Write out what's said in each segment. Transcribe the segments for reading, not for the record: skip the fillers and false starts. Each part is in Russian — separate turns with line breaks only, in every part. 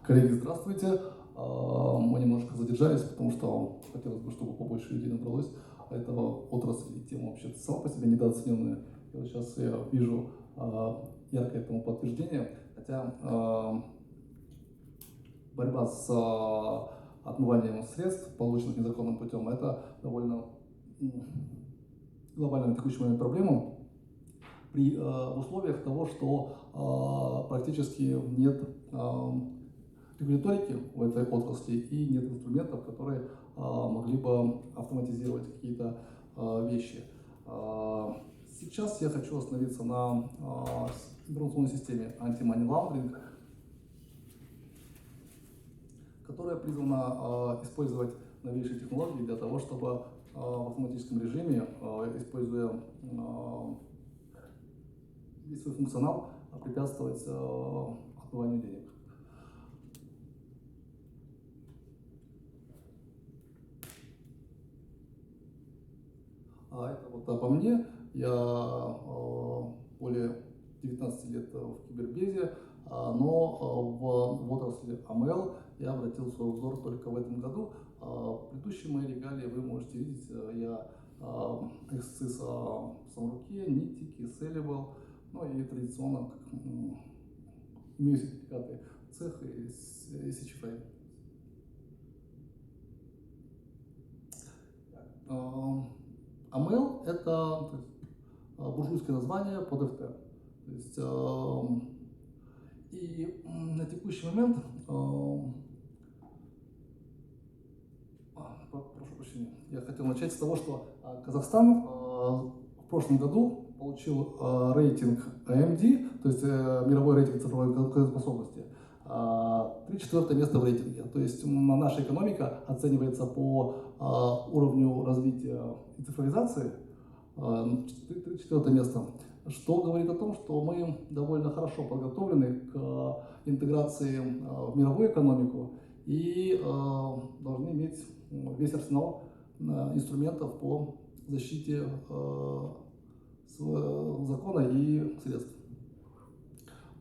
Коллеги, здравствуйте. Мы немножко задержались, потому что хотелось бы, чтобы побольше людей набралось. Эта отрасль и тема вообще сама по себе недооцененная. И вот сейчас я вижу яркое этому подтверждение. Хотя борьба с отмыванием средств, полученных незаконным путем, это довольно глобальная на текущий момент проблема. В условиях того, что практически нет регуляторики в этой отрасли и нет инструментов, которые могли бы автоматизировать какие-то вещи. Сейчас я хочу остановиться на информационной системе Anti-Money Laundering, которая призвана использовать новейшие технологии для того, чтобы в автоматическом режиме, используя весь свой функционал, препятствовать отмыванию денег. Это вот обо мне. Я более 19 лет в кибербезе, но в отрасли AML я обратил свой взор только в этом году. Предыдущие мои регалии вы можете видеть. Я эксцисс в Самруке, Нитики, Селлибл, ну и традиционно имею сертификаты цеха и CHFA. AML – это буржуйское название под FT. То есть, и на текущий момент, прошу прощения, я хотел начать с того, что Казахстан в прошлом году получил рейтинг AMD, то есть мировой рейтинг цифровой конкурентоспособности, 3-4 место в рейтинге. То есть наша экономика оценивается по уровню развития и цифровизации 3-4 место, что говорит о том, что мы довольно хорошо подготовлены к интеграции в мировую экономику и должны иметь весь арсенал инструментов по защите закона и средств.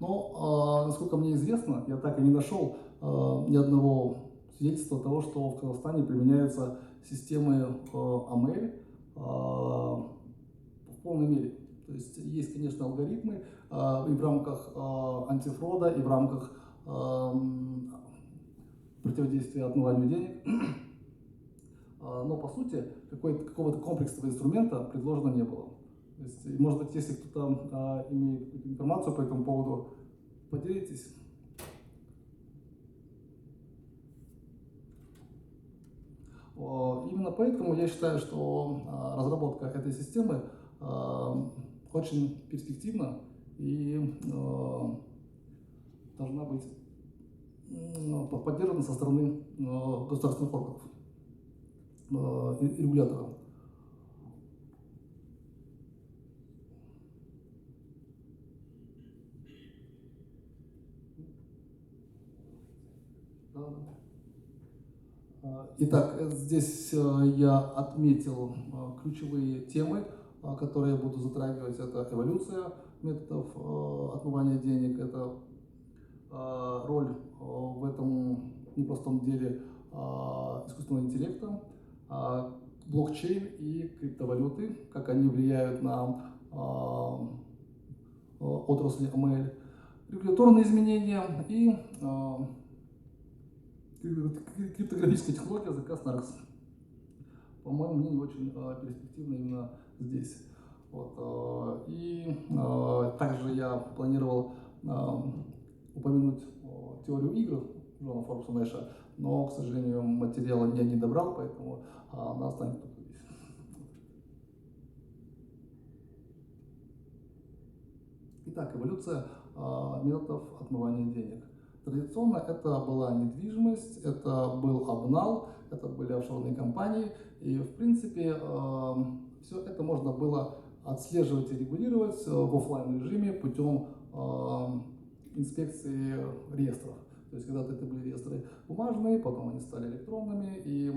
Но, насколько мне известно, я так и не нашел ни одного свидетельства того, что в Казахстане применяются системы AML в полной мере. То есть есть, конечно, алгоритмы и в рамках антифрода, и в рамках противодействия отмыванию денег. Но, по сути, какого-то комплексного инструмента предложено не было. То есть, может быть, если кто-то имеет информацию по этому поводу, поделитесь. Именно поэтому я считаю, что разработка этой системы очень перспективна и должна быть поддержана со стороны государственных органов и регуляторов. Итак, здесь я отметил ключевые темы, которые я буду затрагивать. Это эволюция методов отмывания денег, это роль в этом непростом деле искусственного интеллекта, блокчейн и криптовалюты, как они влияют на отрасль AML, регуляторные изменения и криптографическая технология заказ на раз. По моему мнению, очень перспективно именно здесь. Вот. И также я планировал упомянуть теорию игр Джона Форбса Нэша, но, к сожалению, материала я не добрал, поэтому она останется только здесь. Итак, эволюция методов отмывания денег. Традиционно это была недвижимость, это был обнал, это были офшорные компании, и в принципе все это можно было отслеживать и регулировать в офлайн режиме путем инспекции реестров. То есть когда-то это были реестры бумажные, потом они стали электронными, и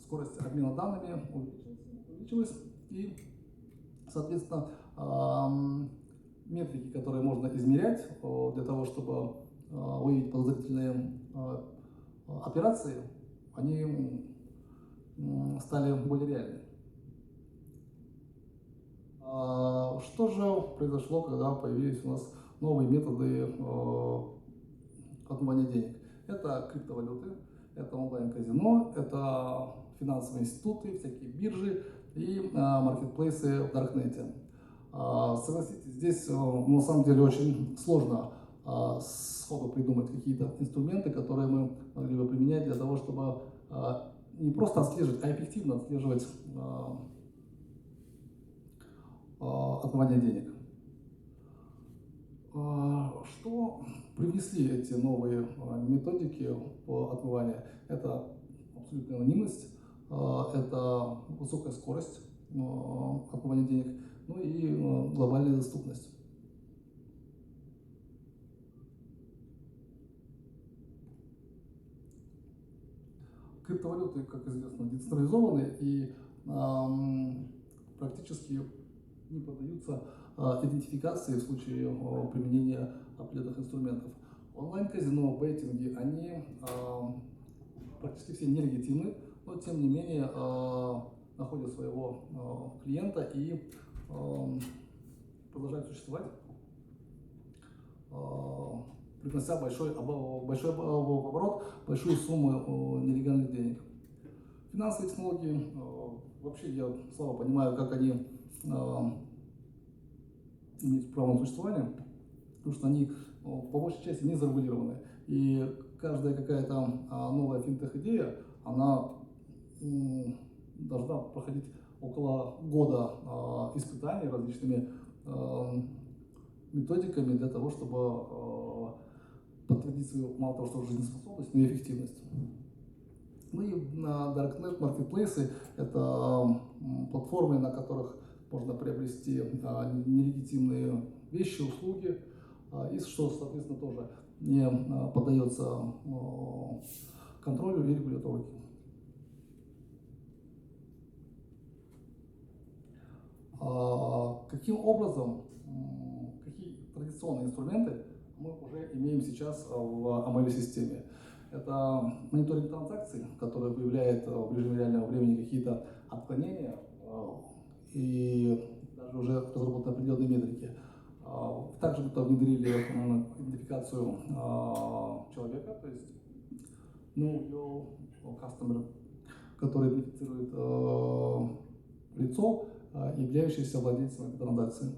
скорость обмена данными увеличилась, и, соответственно, метрики, которые можно измерять для того, чтобы выявить подозрительные операции, они стали более реальны. Что же произошло, когда появились у нас новые методы отмывания денег? Это криптовалюты, это онлайн-казино, это финансовые институты, всякие биржи и маркетплейсы в Даркнете. Согласитесь, здесь на самом деле очень сложно сходу придумать какие-то инструменты, которые мы могли бы применять для того, чтобы не просто отслеживать, а эффективно отслеживать отмывание денег. Что привнесли эти новые методики по отмыванию? Это абсолютная анонимность, это высокая скорость отмывания денег, ну и глобальная доступность. Криптовалюты, как известно, децентрализованы и практически не поддаются идентификации в случае применения определенных инструментов. Онлайн-казино, беттинги, они практически все нелегитимны, но тем не менее находят своего клиента и продолжают существовать, принося большой оборот, большую сумму нелегальных денег. Финансовые технологии, вообще я слабо понимаю, как они имеют право на существование, потому что они по большей части не зарегулированы. И каждая какая-то новая финтех-идея, она должна проходить около года испытаний различными методиками для того, чтобы подтвердить свою, мало того, что жизнеспособность, но и эффективность. Ну и Darknet, маркетплейсы – это платформы, на которых можно приобрести нелегитимные вещи, услуги, и что, соответственно, тоже не поддается контролю и регуляторике. Каким образом, какие традиционные инструменты мы уже имеем сейчас в AML-системе? Это мониторинг транзакций, который выявляет в режиме реального времени какие-то отклонения и даже уже разработаны определенные метрики. Также мы там внедрили идентификацию человека, то есть know your customer, который идентифицирует лицо, являющееся владельцем этой транзакции.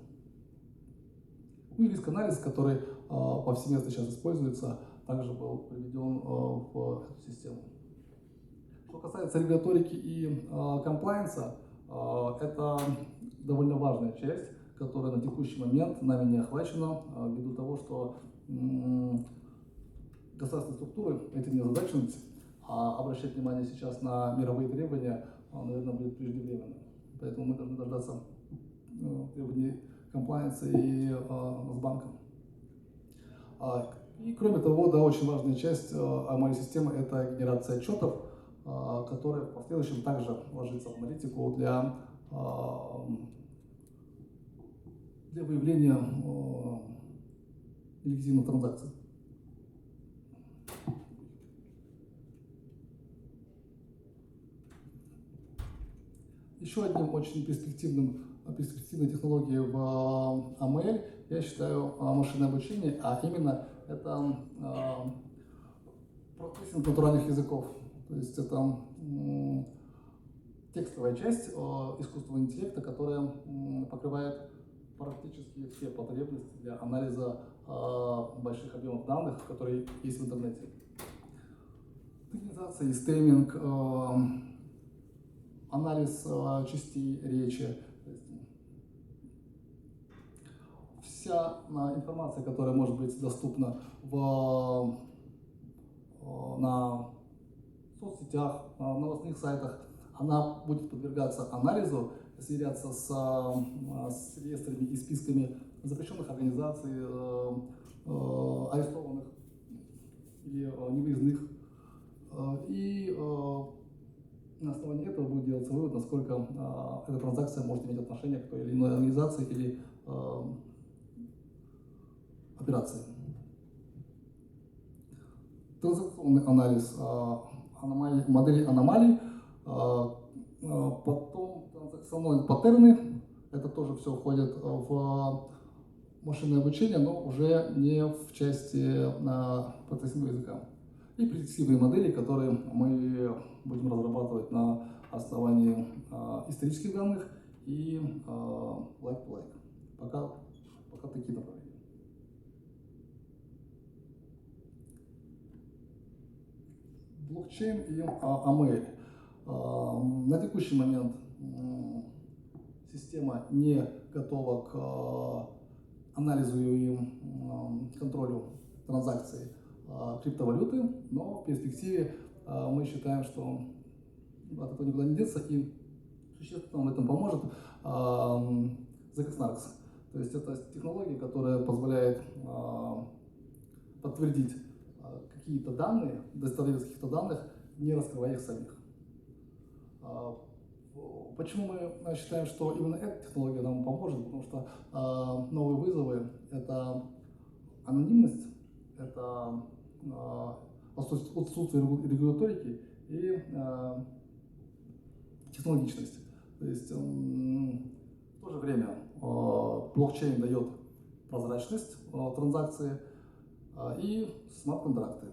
Ну и риск-анализ, который повсеместно сейчас используется, также был приведен в эту систему. Что касается регуляторики и комплайенса, это довольно важная часть, которая на текущий момент нами не охвачена, ввиду того, что государственные структуры этим не озадачены, а обращать внимание сейчас на мировые требования, наверное, будет преждевременно. Поэтому мы должны дождаться требований комплайенса и с банком. И кроме того, да, очень важная часть моей системы – это генерация отчетов, которая в последующем также ложится в аналитику для выявления нелегитимных транзакций. Еще одним очень перспективной технологией в AML я считаю машинное обучение, а именно это процессинг натуральных языков. То есть это текстовая часть искусственного интеллекта, которая покрывает практически все потребности для анализа больших объемов данных, которые есть в интернете. Токенизация и стейминг, анализ частей речи. Вся информация, которая может быть доступна на соцсетях, на новостных сайтах, она будет подвергаться анализу, сверяться с реестрами и списками запрещенных организаций, арестованных или невыездных. И на основании этого будет делаться вывод, насколько эта транзакция может иметь отношение к той или иной организации или операции. транзакционный анализ моделей аномалий, потом транзакционные паттерны, это тоже все входит в машинное обучение, но уже не в части процессингового языка. И предиктивные модели, которые мы будем разрабатывать на основании исторических данных и like-to-like. Пока такие направления. Блокчейн и AML. На текущий момент система не готова к анализу и контролю транзакций криптовалюты, но в перспективе мы считаем, что от этого никуда не деться, и существенно нам в этом поможет ZK-SNARKs. То есть это технология, которая позволяет подтвердить какие-то данные, достоверность каких-то данных, не раскрывая их самих. Почему мы считаем, что именно эта технология нам поможет? Потому что новые вызовы – это анонимность, это отсутствие регуляторики и технологичность. То есть в то же время блокчейн дает прозрачность транзакции и смарт-контракты,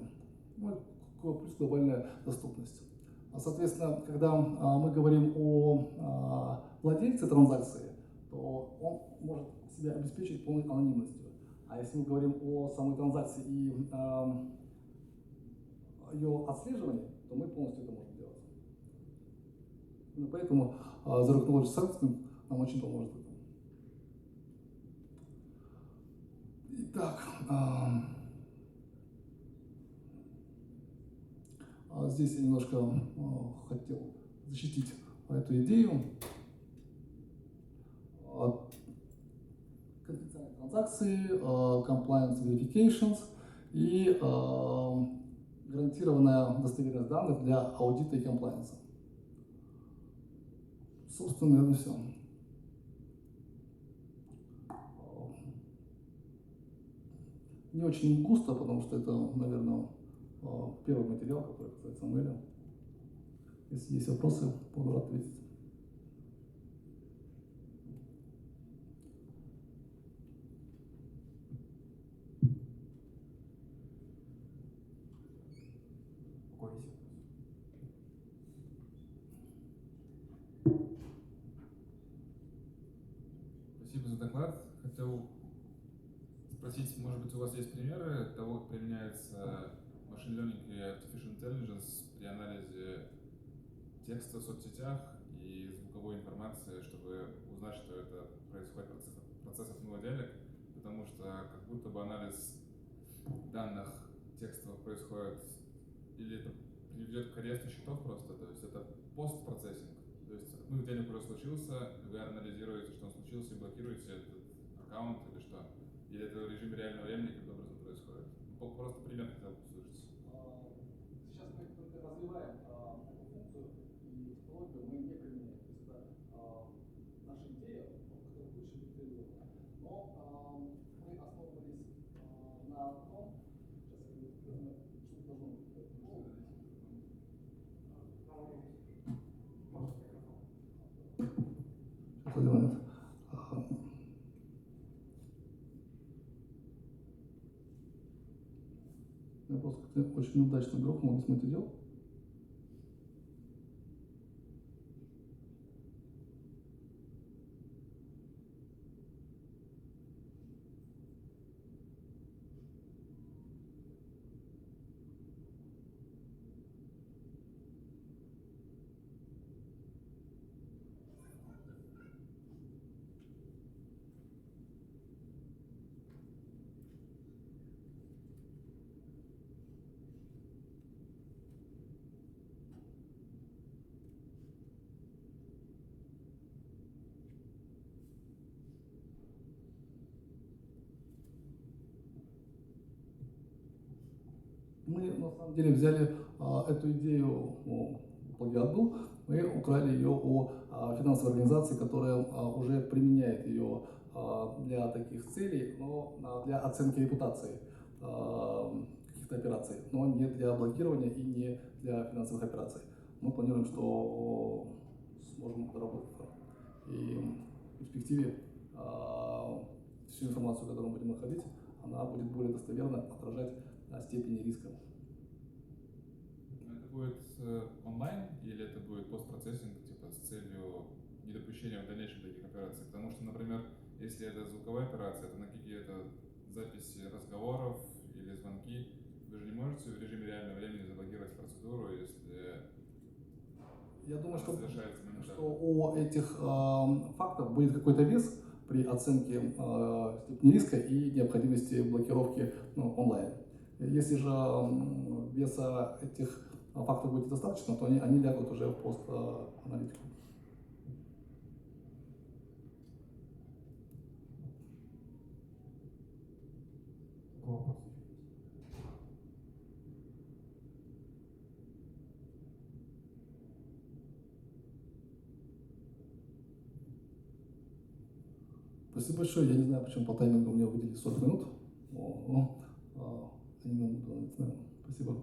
плюс глобальная доступность. Соответственно, когда мы говорим о владельце транзакции, то он может себя обеспечить полной анонимностью. А если мы говорим о самой транзакции и ее отслеживании, то мы полностью это можем делать. И поэтому Zero Knowledge Service нам очень поможет в этом. Итак, здесь я немножко хотел защитить эту идею. Конфиденциальные транзакции, compliance verifications и гарантированная достоверность данных для аудита и комплайенса. Собственно, наверное, все. Не очень густо, потому что это, наверное, первый материал, который касается ML. Если есть вопросы, буду рад ответить.
Спасибо за доклад. Хотел спросить, может быть, у вас есть примеры того, как применяется machine learning и artificial intelligence при анализе текста в соцсетях и звуковой информации, чтобы узнать, что это происходит процесс отмыва денег, потому что как будто бы анализ данных текстовых происходит, или это приведет к аресту счетов просто, то есть это постпроцессинг. То есть отмыв денег уже случился, вы анализируете, что он случился, и блокируете этот аккаунт или что? Или это в режиме реального времени каким образом происходит? Просто пример хотел услышать.
Сейчас мы только развиваем эту функцию и технологию мы не применяем. То есть это наша идея, которая лучше быть реализована. Но мы основывались на том, что должно быть. Один момент. Я просто очень неудачно грохнул весь материал. Мы на самом деле взяли эту идею, плагиат был, мы украли ее у финансовой организации, которая уже применяет ее для таких целей, но для оценки репутации каких-то операций. операций, но не для блокирования и не для финансовых операций. Мы планируем, что сможем доработать это. И в перспективе всю информацию, которую мы будем находить, она будет более достоверно отражать степени риска.
Это будет онлайн или это будет постпроцессинг, типа с целью недопущения в дальнейшем таких операций? Потому что, например, если это звуковая операция, то на какие-то записи разговоров или звонки вы же не можете в режиме реального времени заблокировать процедуру, если
я думаю,
она совершается моментально.
что у этих фактов будет какой-то вес при оценке степени риска и необходимости блокировки онлайн. Если же веса этих фактов будет достаточно, то они лягут уже в пост-аналитику.
Вопрос.
Спасибо большое. Я не знаю, почему по таймингу мне выделили 40 минут. Но, не знаю. Спасибо.